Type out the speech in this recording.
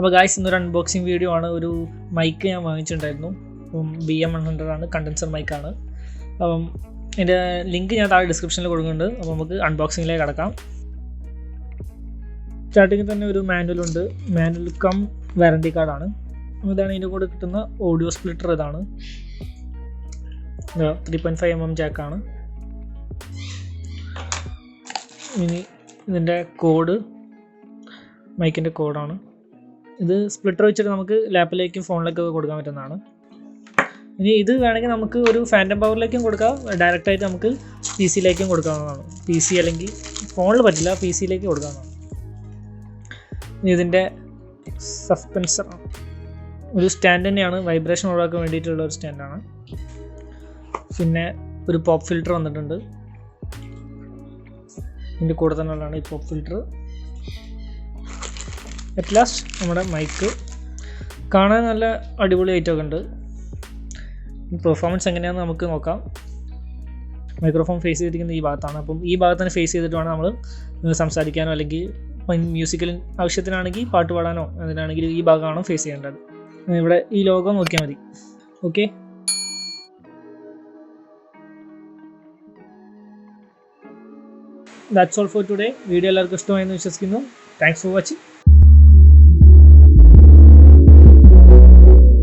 അപ്പോൾ ഗായ്സ് ഇന്നൊരു unboxing video ആണ്. ഒരു മൈക്ക് ഞാൻ വാങ്ങിച്ചിട്ടുണ്ടായിരുന്നു. അപ്പം BM100 ആണ്, കണ്ടൻസർ മൈക്കാണ്. അപ്പം ഇതിൻ്റെ ലിങ്ക് ഞാൻ താഴെ ഡിസ്ക്രിപ്ഷനിൽ കൊടുക്കുന്നുണ്ട്. അപ്പോൾ നമുക്ക് അൺബോക്സിങ്ങിലേക്ക് കടക്കാം. സ്റ്റാർട്ടിങ്ങിൽ തന്നെ ഒരു മാനുവലുണ്ട്. മാനുവൽ കം വാറണ്ടി കാർഡാണ്. ഇതാണ് ഇതിൻ്റെ കൂടെ കിട്ടുന്ന ഓഡിയോ സ്പ്ലിറ്റർ. ഇതാണ് 3.5mm ജാക്കാണ്. ഇനി ഇതിൻ്റെ കോഡ്, മൈക്കിൻ്റെ കോഡാണ്. ഇത് സ്പ്ലിറ്റർ വെച്ചിട്ട് നമുക്ക് ലാപ്പിലേക്കും ഫോണിലേക്കൊക്കെ കൊടുക്കാൻ പറ്റുന്നതാണ്. ഇനി ഇത് വേണമെങ്കിൽ നമുക്ക് ഒരു ഫാൻറ്റം പവറിലേക്കും കൊടുക്കാം, ഡയറക്റ്റായിട്ട് നമുക്ക് PC യിലേക്കും കൊടുക്കാവുന്നതാണ്. PC അല്ലെങ്കിൽ ഫോണിൽ പറ്റില്ല, PC യിലേക്ക് കൊടുക്കാവുന്നതാണ്. ഇനി ഇതിൻ്റെ സസ്പെൻസർ ഒരു സ്റ്റാൻഡ് തന്നെയാണ്, വൈബ്രേഷൻ ഒഴിവാക്കാൻ വേണ്ടിയിട്ടുള്ള ഒരു സ്റ്റാൻഡാണ്. പിന്നെ ഒരു പോപ്പ് ഫിൽറ്റർ വന്നിട്ടുണ്ട്. ഇതിൻ്റെ കൂടെ തന്നെ ഉള്ളതാണ് ഈ പോപ്പ് ഫിൽറ്റർ. അറ്റ് ലാസ്റ്റ് നമ്മുടെ മൈക്ക് കാണാൻ നല്ല അടിപൊളി ഐറ്റമൊക്കെ ഉണ്ട്. പെർഫോമൻസ് എങ്ങനെയാണെന്ന് നമുക്ക് നോക്കാം. മൈക്രോഫോൺ ഫേസ് ചെയ്തിരിക്കുന്ന ഈ ഭാഗത്താണ്. അപ്പം ഈ ഭാഗത്തിന് ഫേസ് ചെയ്തിട്ട് വേണം നമ്മൾ സംസാരിക്കാനോ അല്ലെങ്കിൽ മ്യൂസിക്കൽ ആവശ്യത്തിനാണെങ്കിൽ പാട്ട് പാടാനോ അതിനാണെങ്കിൽ ഈ ഭാഗമാണ് ഫേസ് ചെയ്യേണ്ടത്. ഇവിടെ ഈ ലോഗോ നോക്കിയാൽ മതി. Okay, that's all for today. Video എല്ലാവർക്കും ഇഷ്ടമായെന്ന് വിശ്വസിക്കുന്നു. Thanks for watching.